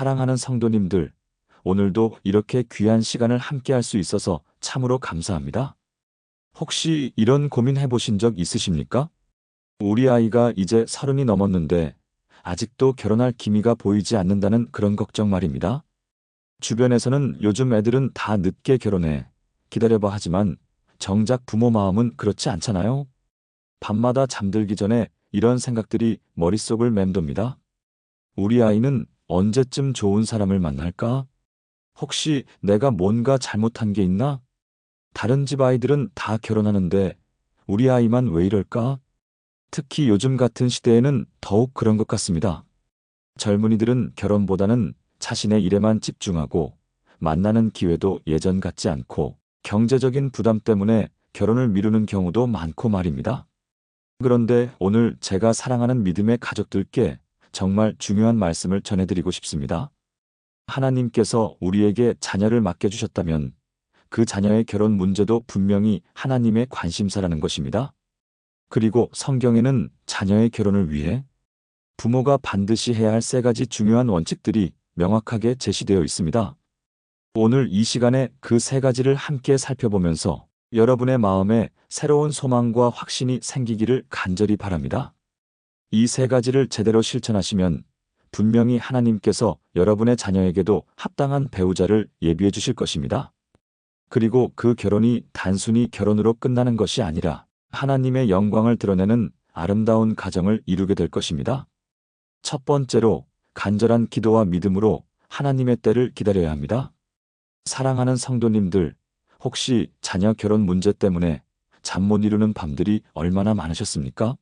사랑하는 성도님들, 오늘도 이렇게 귀한 시간을 함께 할 수 있어서 참으로 감사합니다. 혹시 이런 고민 해보신 적 있으십니까? 우리 아이가 이제 30이 넘었는데 아직도 결혼할 기미가 보이지 않는다는 그런 걱정 말입니다. 주변에서는 요즘 애들은 다 늦게 결혼해, 기다려봐 하지만 정작 부모 마음은 그렇지 않잖아요. 밤마다 잠들기 전에 이런 생각들이 머릿속을 맴돕니다. 우리 아이는 언제쯤 좋은 사람을 만날까? 혹시 내가 뭔가 잘못한 게 있나? 다른 집 아이들은 다 결혼하는데 우리 아이만 왜 이럴까? 특히 요즘 같은 시대에는 더욱 그런 것 같습니다. 젊은이들은 결혼보다는 자신의 일에만 집중하고 만나는 기회도 예전 같지 않고 경제적인 부담 때문에 결혼을 미루는 경우도 많고 말입니다. 그런데 오늘 제가 사랑하는 믿음의 가족들께 정말 중요한 말씀을 전해드리고 싶습니다. 하나님께서 우리에게 자녀를 맡겨주셨다면 그 자녀의 결혼 문제도 분명히 하나님의 관심사라는 것입니다. 그리고 성경에는 자녀의 결혼을 위해 부모가 반드시 해야 할 3가지 중요한 원칙들이 명확하게 제시되어 있습니다. 오늘 이 시간에 그 3가지를 함께 살펴보면서 여러분의 마음에 새로운 소망과 확신이 생기기를 간절히 바랍니다. 이 3가지를 제대로 실천하시면 분명히 하나님께서 여러분의 자녀에게도 합당한 배우자를 예비해 주실 것입니다. 그리고 그 결혼이 단순히 결혼으로 끝나는 것이 아니라 하나님의 영광을 드러내는 아름다운 가정을 이루게 될 것입니다. 첫 번째로 간절한 기도와 믿음으로 하나님의 때를 기다려야 합니다. 사랑하는 성도님들, 혹시 자녀 결혼 문제 때문에 잠 못 이루는 밤들이 얼마나 많으셨습니까?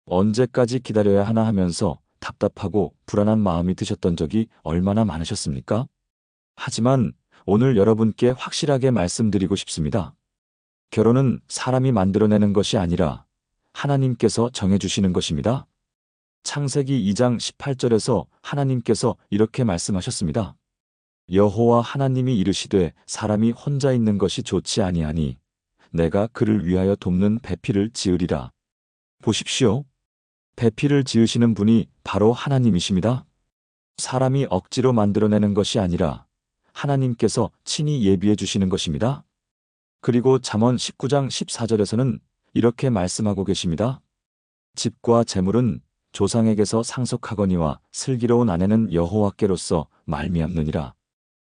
언제까지 기다려야 하나 하면서 답답하고 불안한 마음이 드셨던 적이 얼마나 많으셨습니까? 하지만 오늘 여러분께 확실하게 말씀드리고 싶습니다. 결혼은 사람이 만들어내는 것이 아니라 하나님께서 정해주시는 것입니다. 창세기 2장 18절에서 하나님께서 이렇게 말씀하셨습니다. 여호와 하나님이 이르시되 사람이 혼자 있는 것이 좋지 아니하니 내가 그를 위하여 돕는 배필을 지으리라. 보십시오. 배필을 지으시는 분이 바로 하나님이십니다. 사람이 억지로 만들어내는 것이 아니라 하나님께서 친히 예비해 주시는 것입니다. 그리고 잠언 19장 14절에서는 이렇게 말씀하고 계십니다. 집과 재물은 조상에게서 상속하거니와 슬기로운 아내는 여호와께로서 말미암느니라.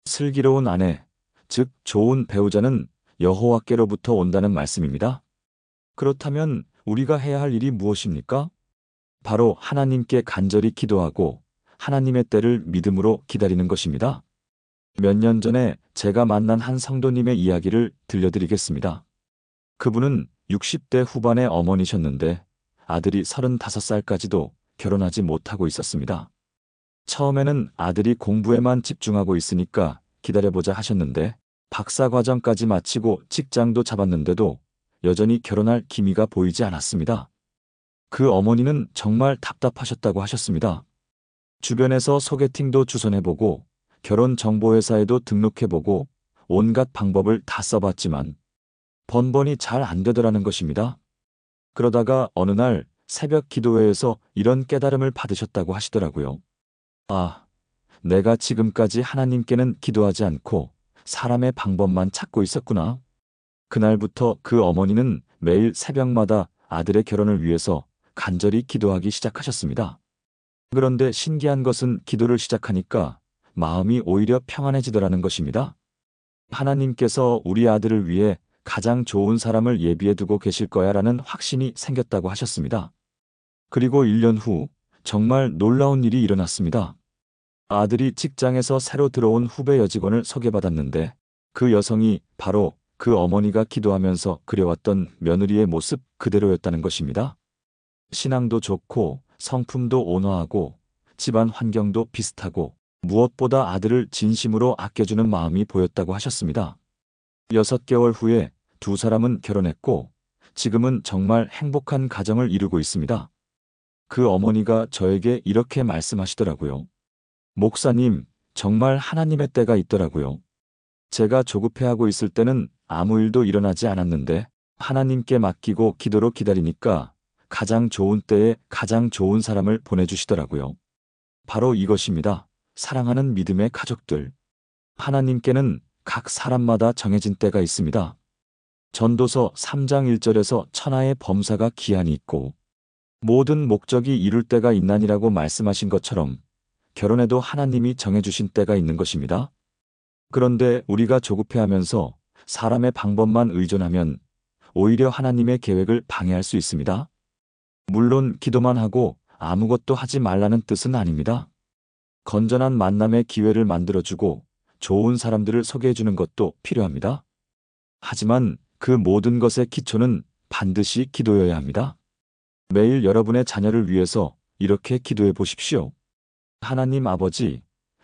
슬기로운 아내, 즉 좋은 배우자는 여호와께로부터 온다는 말씀입니다. 그렇다면 우리가 해야 할 일이 무엇입니까? 바로 하나님께 간절히 기도하고 하나님의 때를 믿음으로 기다리는 것입니다. 몇 년 전에 제가 만난 한 성도님의 이야기를 들려드리겠습니다. 그분은 60대 후반의 어머니셨는데 아들이 35살까지도 결혼하지 못하고 있었습니다. 처음에는 아들이 공부에만 집중하고 있으니까 기다려보자 하셨는데 박사과정까지 마치고 직장도 잡았는데도 여전히 결혼할 기미가 보이지 않았습니다. 그 어머니는 정말 답답하셨다고 하셨습니다. 주변에서 소개팅도 주선해보고 결혼정보회사에도 등록해보고 온갖 방법을 다 써봤지만 번번이 잘 안 되더라는 것입니다. 그러다가 어느 날 새벽 기도회에서 이런 깨달음을 받으셨다고 하시더라고요. 아, 내가 지금까지 하나님께는 기도하지 않고 사람의 방법만 찾고 있었구나. 그날부터 그 어머니는 매일 새벽마다 아들의 결혼을 위해서 간절히 기도하기 시작하셨습니다. 그런데 신기한 것은 기도를 시작하니까 마음이 오히려 평안해지더라는 것입니다. 하나님께서 우리 아들을 위해 가장 좋은 사람을 예비해 두고 계실 거야라는 확신이 생겼다고 하셨습니다. 그리고 1년 후 정말 놀라운 일이 일어났습니다. 아들이 직장에서 새로 들어온 후배 여직원을 소개받았는데 그 여성이 바로 그 어머니가 기도하면서 그려왔던 며느리의 모습 그대로였다는 것입니다. 신앙도 좋고 성품도 온화하고 집안 환경도 비슷하고 무엇보다 아들을 진심으로 아껴주는 마음이 보였다고 하셨습니다. 6개월 후에 2사람은 결혼했고 지금은 정말 행복한 가정을 이루고 있습니다. 그 어머니가 저에게 이렇게 말씀하시더라고요. 목사님, 정말 하나님의 때가 있더라고요. 제가 조급해하고 있을 때는 아무 일도 일어나지 않았는데 하나님께 맡기고 기도로 기다리니까 가장 좋은 때에 가장 좋은 사람을 보내주시더라고요. 바로 이것입니다. 사랑하는 믿음의 가족들. 하나님께는 각 사람마다 정해진 때가 있습니다. 전도서 3장 1절에서 천하의 범사가 기한이 있고 모든 목적이 이룰 때가 있나니라고 말씀하신 것처럼 결혼에도 하나님이 정해주신 때가 있는 것입니다. 그런데 우리가 조급해하면서 사람의 방법만 의존하면 오히려 하나님의 계획을 방해할 수 있습니다. 물론 기도만 하고 아무것도 하지 말라는 뜻은 아닙니다. 건전한 만남의 기회를 만들어주고 좋은 사람들을 소개해주는 것도 필요합니다. 하지만 그 모든 것의 기초는 반드시 기도여야 합니다. 매일 여러분의 자녀를 위해서 이렇게 기도해 보십시오. 하나님 아버지,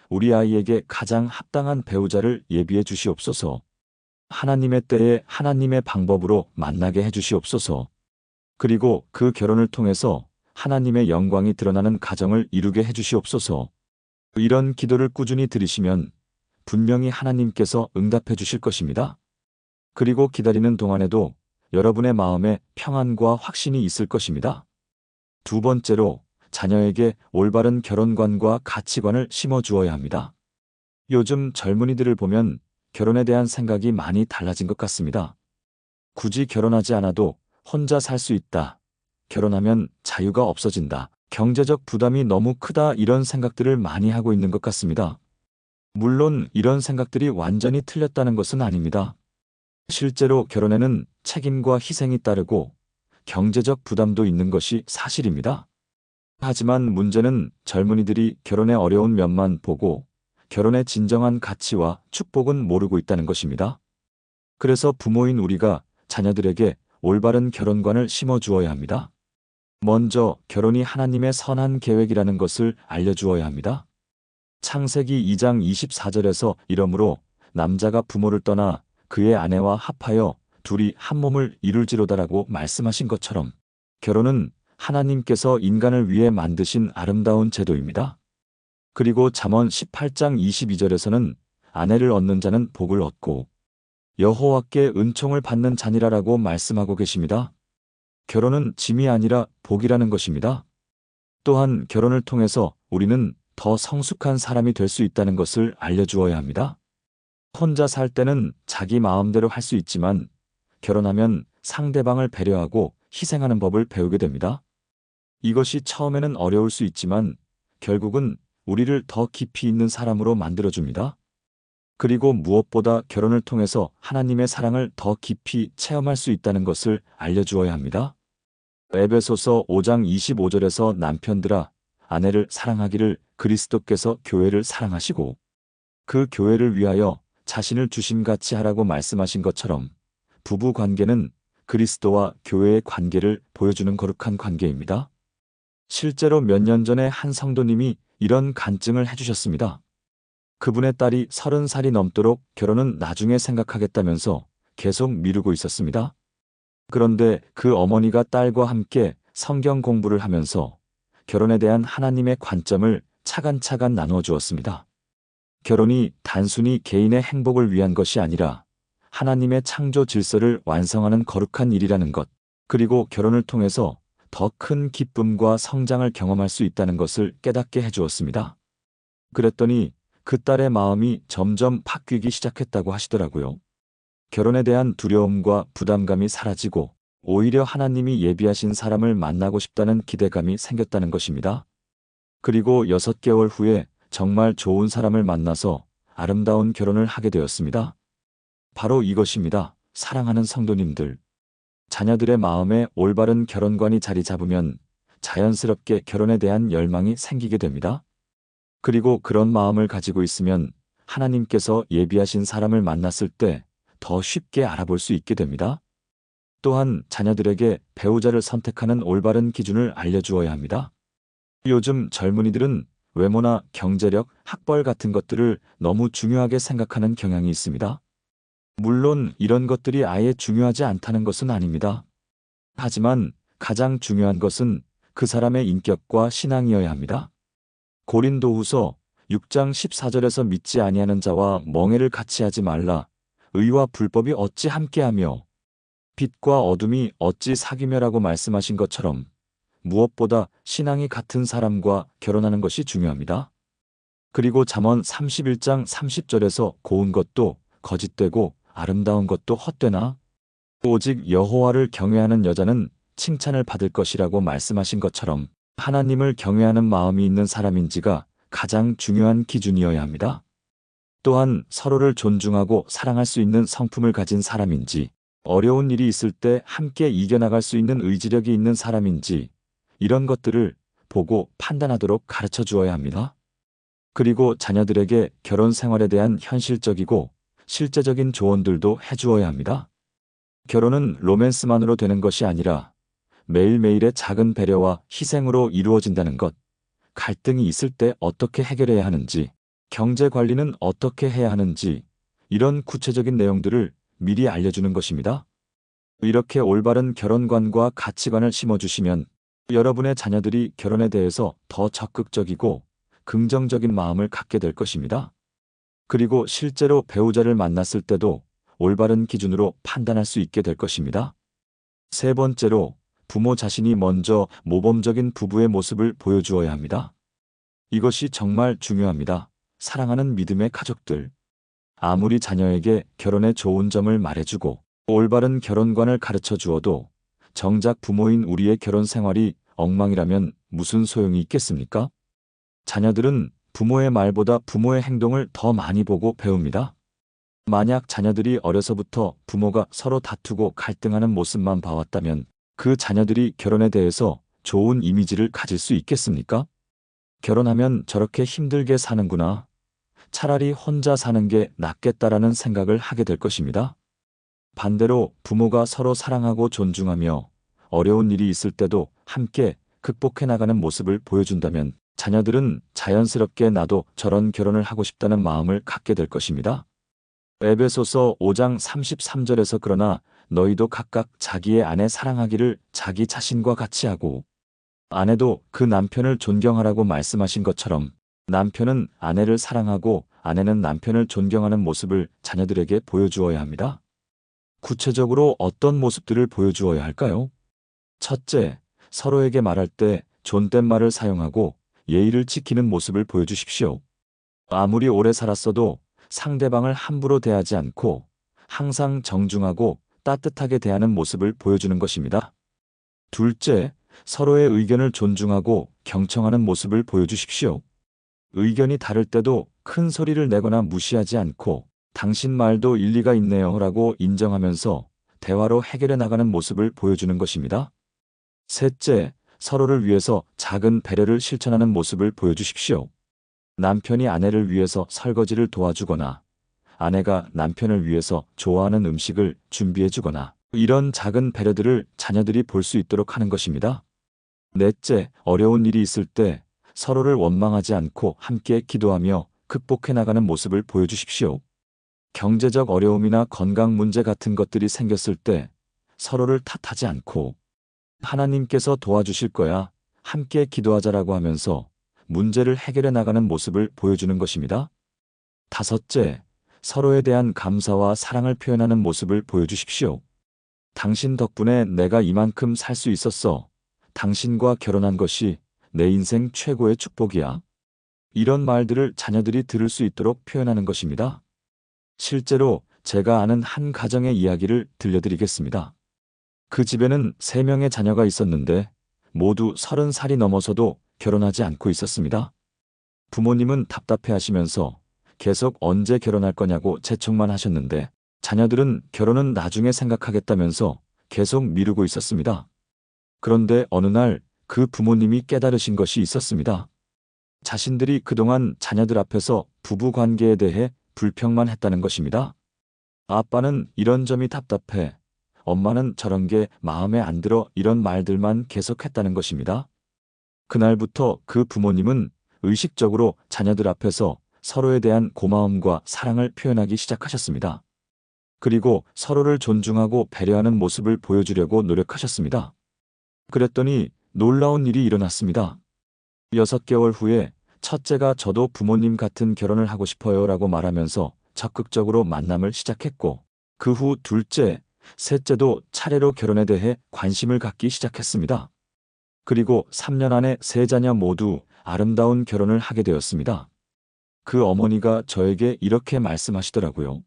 우리 아이에게 가장 합당한 배우자를 예비해 주시옵소서. 하나님의 때에 하나님의 방법으로 만나게 해 주시옵소서. 그리고 그 결혼을 통해서 하나님의 영광이 드러나는 가정을 이루게 해 주시옵소서. 이런 기도를 꾸준히 드리시면 분명히 하나님께서 응답해 주실 것입니다. 그리고 기다리는 동안에도 여러분의 마음에 평안과 확신이 있을 것입니다. 두 번째로, 자녀에게 올바른 결혼관과 가치관을 심어주어야 합니다. 요즘 젊은이들을 보면 결혼에 대한 생각이 많이 달라진 것 같습니다. 굳이 결혼하지 않아도 혼자 살 수 있다. 결혼하면 자유가 없어진다. 경제적 부담이 너무 크다. 이런 생각들을 많이 하고 있는 것 같습니다. 물론 이런 생각들이 완전히 틀렸다는 것은 아닙니다. 실제로 결혼에는 책임과 희생이 따르고 경제적 부담도 있는 것이 사실입니다. 하지만 문제는 젊은이들이 결혼의 어려운 면만 보고 결혼의 진정한 가치와 축복은 모르고 있다는 것입니다. 그래서 부모인 우리가 자녀들에게 올바른 결혼관을 심어주어야 합니다. 먼저 결혼이 하나님의 선한 계획이라는 것을 알려주어야 합니다. 창세기 2장 24절에서 이러므로 남자가 부모를 떠나 그의 아내와 합하여 둘이 한 몸을 이룰지로다라고 말씀하신 것처럼 결혼은 하나님께서 인간을 위해 만드신 아름다운 제도입니다. 그리고 잠언 18장 22절에서는 아내를 얻는 자는 복을 얻고 여호와께 은총을 받는 자니라라고 말씀하고 계십니다. 결혼은 짐이 아니라 복이라는 것입니다. 또한 결혼을 통해서 우리는 더 성숙한 사람이 될 수 있다는 것을 알려주어야 합니다. 혼자 살 때는 자기 마음대로 할 수 있지만 결혼하면 상대방을 배려하고 희생하는 법을 배우게 됩니다. 이것이 처음에는 어려울 수 있지만 결국은 우리를 더 깊이 있는 사람으로 만들어줍니다. 그리고 무엇보다 결혼을 통해서 하나님의 사랑을 더 깊이 체험할 수 있다는 것을 알려주어야 합니다. 에베소서 5장 25절에서 남편들아, 아내를 사랑하기를 그리스도께서 교회를 사랑하시고 그 교회를 위하여 자신을 주심같이 하라고 말씀하신 것처럼 부부 관계는 그리스도와 교회의 관계를 보여주는 거룩한 관계입니다. 실제로 몇 년 전에 한 성도님이 이런 간증을 해주셨습니다. 그분의 딸이 30살이 넘도록 결혼은 나중에 생각하겠다면서 계속 미루고 있었습니다. 그런데 그 어머니가 딸과 함께 성경 공부를 하면서 결혼에 대한 하나님의 관점을 차근차근 나누어 주었습니다. 결혼이 단순히 개인의 행복을 위한 것이 아니라 하나님의 창조 질서를 완성하는 거룩한 일이라는 것, 그리고 결혼을 통해서 더 큰 기쁨과 성장을 경험할 수 있다는 것을 깨닫게 해주었습니다. 그랬더니 그 딸의 마음이 점점 바뀌기 시작했다고 하시더라고요. 결혼에 대한 두려움과 부담감이 사라지고 오히려 하나님이 예비하신 사람을 만나고 싶다는 기대감이 생겼다는 것입니다. 그리고 6개월 후에 정말 좋은 사람을 만나서 아름다운 결혼을 하게 되었습니다. 바로 이것입니다. 사랑하는 성도님들. 자녀들의 마음에 올바른 결혼관이 자리 잡으면 자연스럽게 결혼에 대한 열망이 생기게 됩니다. 그리고 그런 마음을 가지고 있으면 하나님께서 예비하신 사람을 만났을 때 더 쉽게 알아볼 수 있게 됩니다. 또한 자녀들에게 배우자를 선택하는 올바른 기준을 알려주어야 합니다. 요즘 젊은이들은 외모나 경제력, 학벌 같은 것들을 너무 중요하게 생각하는 경향이 있습니다. 물론 이런 것들이 아예 중요하지 않다는 것은 아닙니다. 하지만 가장 중요한 것은 그 사람의 인격과 신앙이어야 합니다. 고린도후서 6장 14절에서 믿지 아니하는 자와 멍에를 같이 하지 말라. 의와 불법이 어찌 함께하며 빛과 어둠이 어찌 사귀며라고 말씀하신 것처럼 무엇보다 신앙이 같은 사람과 결혼하는 것이 중요합니다. 그리고 잠언 31장 30절에서 고운 것도 거짓되고 아름다운 것도 헛되나? 오직 여호와를 경외하는 여자는 칭찬을 받을 것이라고 말씀하신 것처럼 하나님을 경외하는 마음이 있는 사람인지가 가장 중요한 기준이어야 합니다. 또한 서로를 존중하고 사랑할 수 있는 성품을 가진 사람인지, 어려운 일이 있을 때 함께 이겨나갈 수 있는 의지력이 있는 사람인지, 이런 것들을 보고 판단하도록 가르쳐 주어야 합니다. 그리고 자녀들에게 결혼 생활에 대한 현실적이고 실제적인 조언들도 해주어야 합니다. 결혼은 로맨스만으로 되는 것이 아니라 매일매일의 작은 배려와 희생으로 이루어진다는 것, 갈등이 있을 때 어떻게 해결해야 하는지, 경제 관리는 어떻게 해야 하는지, 이런 구체적인 내용들을 미리 알려주는 것입니다. 이렇게 올바른 결혼관과 가치관을 심어주시면 여러분의 자녀들이 결혼에 대해서 더 적극적이고 긍정적인 마음을 갖게 될 것입니다. 그리고 실제로 배우자를 만났을 때도 올바른 기준으로 판단할 수 있게 될 것입니다. 세 번째로, 부모 자신이 먼저 모범적인 부부의 모습을 보여주어야 합니다. 이것이 정말 중요합니다. 사랑하는 믿음의 가족들. 아무리 자녀에게 결혼의 좋은 점을 말해주고 올바른 결혼관을 가르쳐 주어도 정작 부모인 우리의 결혼 생활이 엉망이라면 무슨 소용이 있겠습니까? 자녀들은 부모의 말보다 부모의 행동을 더 많이 보고 배웁니다. 만약 자녀들이 어려서부터 부모가 서로 다투고 갈등하는 모습만 봐왔다면 그 자녀들이 결혼에 대해서 좋은 이미지를 가질 수 있겠습니까? 결혼하면 저렇게 힘들게 사는구나. 차라리 혼자 사는 게 낫겠다라는 생각을 하게 될 것입니다. 반대로 부모가 서로 사랑하고 존중하며 어려운 일이 있을 때도 함께 극복해 나가는 모습을 보여준다면 자녀들은 자연스럽게 나도 저런 결혼을 하고 싶다는 마음을 갖게 될 것입니다. 에베소서 5장 33절에서 그러나 너희도 각각 자기의 아내 사랑하기를 자기 자신과 같이 하고, 아내도 그 남편을 존경하라고 말씀하신 것처럼 남편은 아내를 사랑하고 아내는 남편을 존경하는 모습을 자녀들에게 보여주어야 합니다. 구체적으로 어떤 모습들을 보여주어야 할까요? 첫째, 서로에게 말할 때 존댓말을 사용하고 예의를 지키는 모습을 보여주십시오. 아무리 오래 살았어도 상대방을 함부로 대하지 않고 항상 정중하고 따뜻하게 대하는 모습을 보여주는 것입니다. 둘째, 서로의 의견을 존중하고 경청하는 모습을 보여주십시오. 의견이 다를 때도 큰 소리를 내거나 무시하지 않고 당신 말도 일리가 있네요 라고 인정하면서 대화로 해결해 나가는 모습을 보여주는 것입니다. 셋째, 서로를 위해서 작은 배려를 실천하는 모습을 보여주십시오. 남편이 아내를 위해서 설거지를 도와주거나 아내가 남편을 위해서 좋아하는 음식을 준비해주거나 이런 작은 배려들을 자녀들이 볼 수 있도록 하는 것입니다. 넷째, 어려운 일이 있을 때 서로를 원망하지 않고 함께 기도하며 극복해 나가는 모습을 보여주십시오. 경제적 어려움이나 건강 문제 같은 것들이 생겼을 때 서로를 탓하지 않고 하나님께서 도와주실 거야, 함께 기도하자라고 하면서 문제를 해결해 나가는 모습을 보여주는 것입니다. 다섯째, 서로에 대한 감사와 사랑을 표현하는 모습을 보여주십시오. 당신 덕분에 내가 이만큼 살 수 있었어. 당신과 결혼한 것이 내 인생 최고의 축복이야. 이런 말들을 자녀들이 들을 수 있도록 표현하는 것입니다. 실제로 제가 아는 한 가정의 이야기를 들려드리겠습니다. 그 집에는 3명의 자녀가 있었는데 모두 30살이 넘어서도 결혼하지 않고 있었습니다. 부모님은 답답해하시면서 계속 언제 결혼할 거냐고 재촉만 하셨는데 자녀들은 결혼은 나중에 생각하겠다면서 계속 미루고 있었습니다. 그런데 어느 날 그 부모님이 깨달으신 것이 있었습니다. 자신들이 그동안 자녀들 앞에서 부부 관계에 대해 불평만 했다는 것입니다. 아빠는 이런 점이 답답해, 엄마는 저런 게 마음에 안 들어 이런 말들만 계속했다는 것입니다. 그날부터 그 부모님은 의식적으로 자녀들 앞에서 서로에 대한 고마움과 사랑을 표현하기 시작하셨습니다. 그리고 서로를 존중하고 배려하는 모습을 보여주려고 노력하셨습니다. 그랬더니 놀라운 일이 일어났습니다. 6개월 후에 첫째가 저도 부모님 같은 결혼을 하고 싶어요 라고 말하면서 적극적으로 만남을 시작했고, 그 후 둘째, 셋째도 차례로 결혼에 대해 관심을 갖기 시작했습니다. 그리고 3년 안에 3자녀 모두 아름다운 결혼을 하게 되었습니다. 그 어머니가 저에게 이렇게 말씀하시더라고요.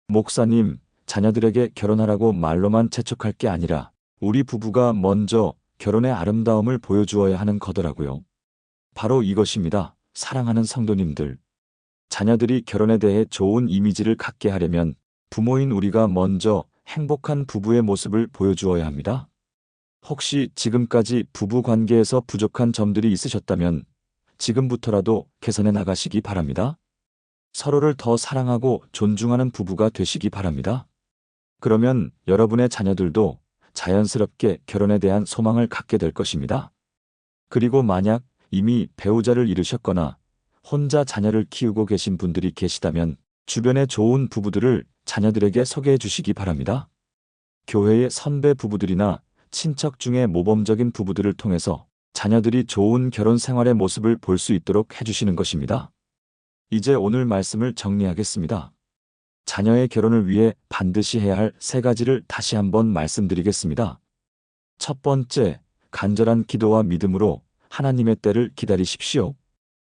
목사님, 자녀들에게 결혼하라고 말로만 재촉할 게 아니라 우리 부부가 먼저 결혼의 아름다움을 보여주어야 하는 거더라고요. 바로 이것입니다. 사랑하는 성도님들. 자녀들이 결혼에 대해 좋은 이미지를 갖게 하려면 부모인 우리가 먼저 행복한 부부의 모습을 보여주어야 합니다. 혹시 지금까지 부부 관계에서 부족한 점들이 있으셨다면 지금부터라도 개선해 나가시기 바랍니다. 서로를 더 사랑하고 존중하는 부부가 되시기 바랍니다. 그러면 여러분의 자녀들도 자연스럽게 결혼에 대한 소망을 갖게 될 것입니다. 그리고 만약 이미 배우자를 잃으셨거나 혼자 자녀를 키우고 계신 분들이 계시다면 주변의 좋은 부부들을 자녀들에게 소개해 주시기 바랍니다. 교회의 선배 부부들이나 친척 중에 모범적인 부부들을 통해서 자녀들이 좋은 결혼 생활의 모습을 볼 수 있도록 해주시는 것입니다. 이제 오늘 말씀을 정리하겠습니다. 자녀의 결혼을 위해 반드시 해야 할 3가지를 다시 한번 말씀드리겠습니다. 첫 번째, 간절한 기도와 믿음으로 하나님의 때를 기다리십시오.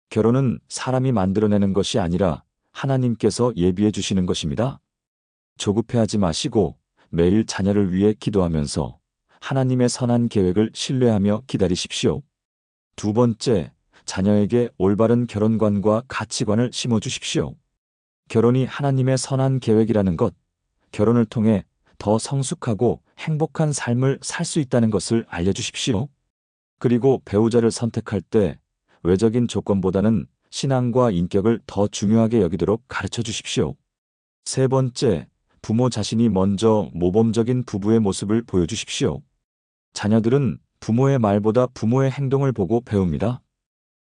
결혼은 사람이 만들어내는 것이 아니라 하나님께서 예비해 주시는 것입니다. 조급해하지 마시고 매일 자녀를 위해 기도하면서 하나님의 선한 계획을 신뢰하며 기다리십시오. 두 번째, 자녀에게 올바른 결혼관과 가치관을 심어주십시오. 결혼이 하나님의 선한 계획이라는 것, 결혼을 통해 더 성숙하고 행복한 삶을 살 수 있다는 것을 알려주십시오. 그리고 배우자를 선택할 때 외적인 조건보다는 신앙과 인격을 더 중요하게 여기도록 가르쳐 주십시오. 세 번째, 부모 자신이 먼저 모범적인 부부의 모습을 보여주십시오. 자녀들은 부모의 말보다 부모의 행동을 보고 배웁니다.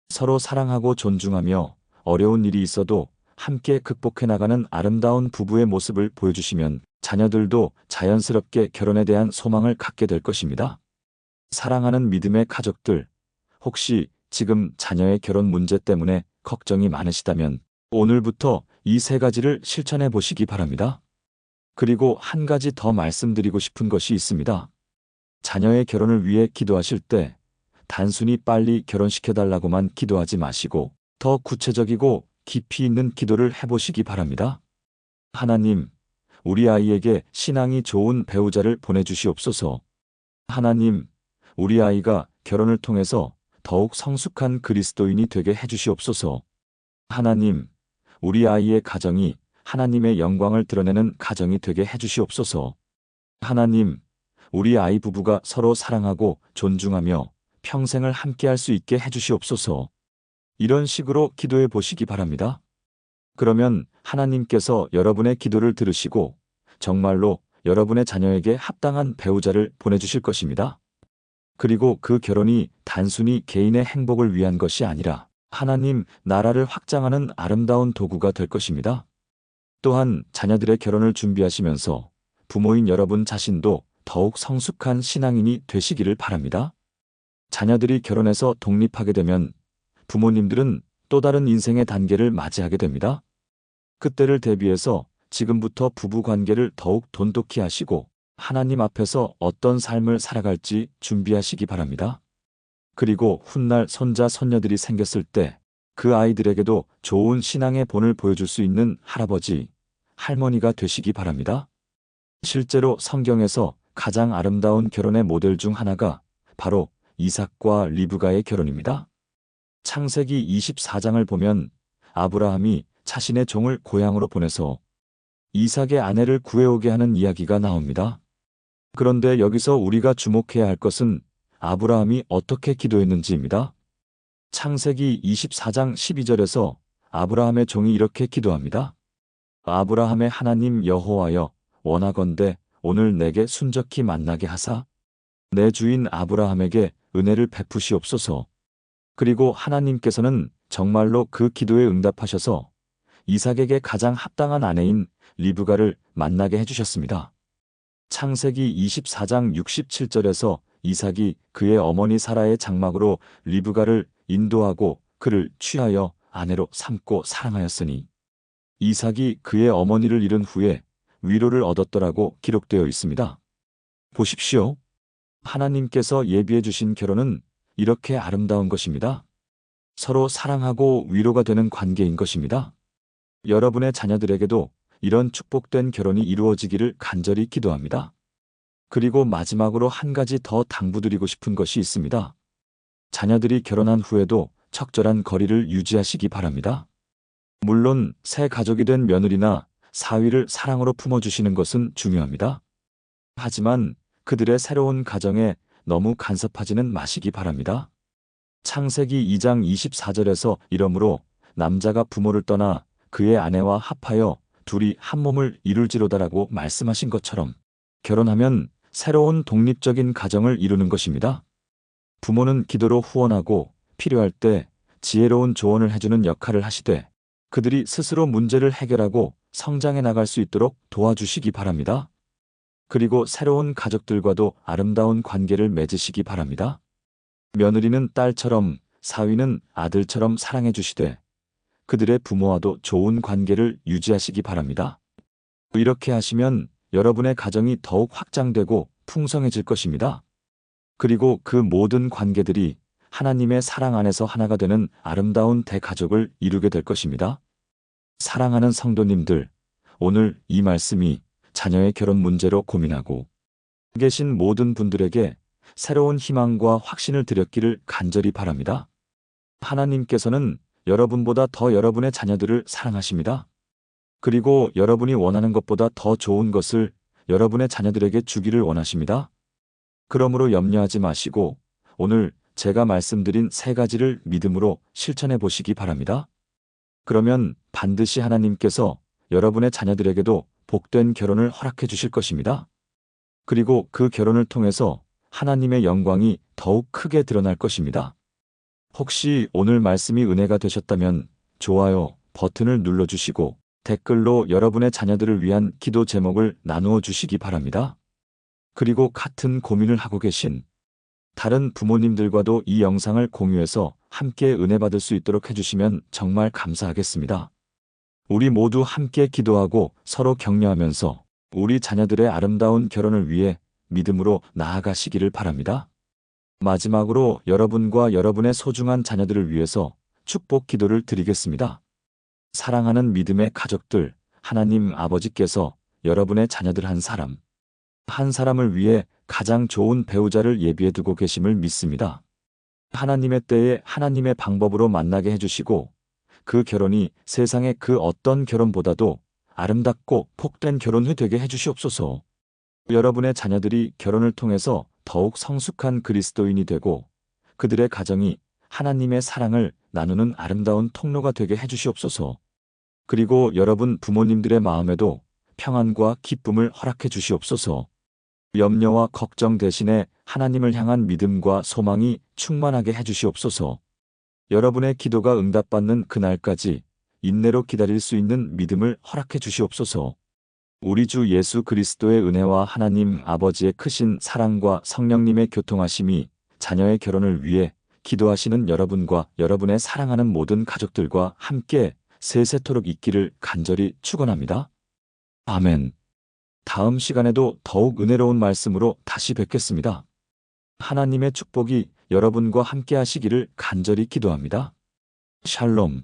서로 사랑하고 존중하며 어려운 일이 있어도 함께 극복해 나가는 아름다운 부부의 모습을 보여주시면 자녀들도 자연스럽게 결혼에 대한 소망을 갖게 될 것입니다. 사랑하는 믿음의 가족들, 혹시 지금 자녀의 결혼 문제 때문에 걱정이 많으시다면 오늘부터 이 3가지를 실천해 보시기 바랍니다. 그리고 한 가지 더 말씀드리고 싶은 것이 있습니다. 자녀의 결혼을 위해 기도하실 때 단순히 빨리 결혼시켜달라고만 기도하지 마시고 더 구체적이고 깊이 있는 기도를 해보시기 바랍니다. 하나님, 우리 아이에게 신앙이 좋은 배우자를 보내주시옵소서. 하나님, 우리 아이가 결혼을 통해서 더욱 성숙한 그리스도인이 되게 해주시옵소서. 하나님, 우리 아이의 가정이 하나님의 영광을 드러내는 가정이 되게 해주시옵소서. 하나님, 우리 아이 부부가 서로 사랑하고 존중하며 평생을 함께할 수 있게 해주시옵소서. 이런 식으로 기도해 보시기 바랍니다. 그러면 하나님께서 여러분의 기도를 들으시고 정말로 여러분의 자녀에게 합당한 배우자를 보내주실 것입니다. 그리고 그 결혼이 단순히 개인의 행복을 위한 것이 아니라 하나님 나라를 확장하는 아름다운 도구가 될 것입니다. 또한 자녀들의 결혼을 준비하시면서 부모인 여러분 자신도 더욱 성숙한 신앙인이 되시기를 바랍니다. 자녀들이 결혼해서 독립하게 되면 부모님들은 또 다른 인생의 단계를 맞이하게 됩니다. 그때를 대비해서 지금부터 부부 관계를 더욱 돈독히 하시고 하나님 앞에서 어떤 삶을 살아갈지 준비하시기 바랍니다. 그리고 훗날 손자, 손녀들이 생겼을 때 그 아이들에게도 좋은 신앙의 본을 보여줄 수 있는 할아버지, 할머니가 되시기 바랍니다. 실제로 성경에서 가장 아름다운 결혼의 모델 중 하나가 바로 이삭과 리브가의 결혼입니다. 창세기 24장을 보면 아브라함이 자신의 종을 고향으로 보내서 이삭의 아내를 구해오게 하는 이야기가 나옵니다. 그런데 여기서 우리가 주목해야 할 것은 아브라함이 어떻게 기도했는지입니다. 창세기 24장 12절에서 아브라함의 종이 이렇게 기도합니다. 아브라함의 하나님 여호와여, 원하건대 오늘 내게 순적히 만나게 하사 내 주인 아브라함에게 은혜를 베푸시옵소서. 그리고 하나님께서는 정말로 그 기도에 응답하셔서 이삭에게 가장 합당한 아내인 리브가를 만나게 해주셨습니다. 창세기 24장 67절에서 이삭이 그의 어머니 사라의 장막으로 리브가를 인도하고 그를 취하여 아내로 삼고 사랑하였으니 이삭이 그의 어머니를 잃은 후에 위로를 얻었더라고 기록되어 있습니다. 보십시오. 하나님께서 예비해 주신 결혼은 이렇게 아름다운 것입니다. 서로 사랑하고 위로가 되는 관계인 것입니다. 여러분의 자녀들에게도 이런 축복된 결혼이 이루어지기를 간절히 기도합니다. 그리고 마지막으로 한 가지 더 당부드리고 싶은 것이 있습니다. 자녀들이 결혼한 후에도 적절한 거리를 유지하시기 바랍니다. 물론 새 가족이 된 며느리나 사위를 사랑으로 품어주시는 것은 중요합니다. 하지만 그들의 새로운 가정에 너무 간섭하지는 마시기 바랍니다. 창세기 2장 24절에서 이러므로 남자가 부모를 떠나 그의 아내와 합하여 둘이 한 몸을 이룰지로다라고 말씀하신 것처럼 결혼하면 새로운 독립적인 가정을 이루는 것입니다. 부모는 기도로 후원하고 필요할 때 지혜로운 조언을 해주는 역할을 하시되 그들이 스스로 문제를 해결하고 성장해 나갈 수 있도록 도와주시기 바랍니다. 그리고 새로운 가족들과도 아름다운 관계를 맺으시기 바랍니다. 며느리는 딸처럼, 사위는 아들처럼 사랑해 주시되 그들의 부모와도 좋은 관계를 유지하시기 바랍니다. 이렇게 하시면 여러분의 가정이 더욱 확장되고 풍성해질 것입니다. 그리고 그 모든 관계들이 하나님의 사랑 안에서 하나가 되는 아름다운 대가족을 이루게 될 것입니다. 사랑하는 성도님들, 오늘 이 말씀이 자녀의 결혼 문제로 고민하고 계신 모든 분들에게 새로운 희망과 확신을 드렸기를 간절히 바랍니다. 하나님께서는 여러분보다 더 여러분의 자녀들을 사랑하십니다. 그리고 여러분이 원하는 것보다 더 좋은 것을 여러분의 자녀들에게 주기를 원하십니다. 그러므로 염려하지 마시고 오늘 제가 말씀드린 세 가지를 믿음으로 실천해 보시기 바랍니다. 그러면 반드시 하나님께서 여러분의 자녀들에게도 복된 결혼을 허락해 주실 것입니다. 그리고 그 결혼을 통해서 하나님의 영광이 더욱 크게 드러날 것입니다. 혹시 오늘 말씀이 은혜가 되셨다면 좋아요 버튼을 눌러주시고 댓글로 여러분의 자녀들을 위한 기도 제목을 나누어 주시기 바랍니다. 그리고 같은 고민을 하고 계신 다른 부모님들과도 이 영상을 공유해서 함께 은혜 받을 수 있도록 해주시면 정말 감사하겠습니다. 우리 모두 함께 기도하고 서로 격려하면서 우리 자녀들의 아름다운 결혼을 위해 믿음으로 나아가시기를 바랍니다. 마지막으로 여러분과 여러분의 소중한 자녀들을 위해서 축복 기도를 드리겠습니다. 사랑하는 믿음의 가족들, 하나님 아버지께서 여러분의 자녀들 한 사람을 위해 가장 좋은 배우자를 예비해 두고 계심을 믿습니다. 하나님의 때에 하나님의 방법으로 만나게 해주시고 그 결혼이 세상의 그 어떤 결혼보다도 아름답고 복된 결혼이 되게 해주시옵소서. 여러분의 자녀들이 결혼을 통해서 더욱 성숙한 그리스도인이 되고 그들의 가정이 하나님의 사랑을 나누는 아름다운 통로가 되게 해주시옵소서. 그리고 여러분 부모님들의 마음에도 평안과 기쁨을 허락해 주시옵소서. 염려와 걱정 대신에 하나님을 향한 믿음과 소망이 충만하게 해주시옵소서. 여러분의 기도가 응답받는 그날까지 인내로 기다릴 수 있는 믿음을 허락해 주시옵소서. 우리 주 예수 그리스도의 은혜와 하나님 아버지의 크신 사랑과 성령님의 교통하심이 자녀의 결혼을 위해 기도하시는 여러분과 여러분의 사랑하는 모든 가족들과 함께 세세토록 있기를 간절히 축원합니다. 아멘. 다음 시간에도 더욱 은혜로운 말씀으로 다시 뵙겠습니다. 하나님의 축복이 여러분과 함께 하시기를 간절히 기도합니다. 샬롬.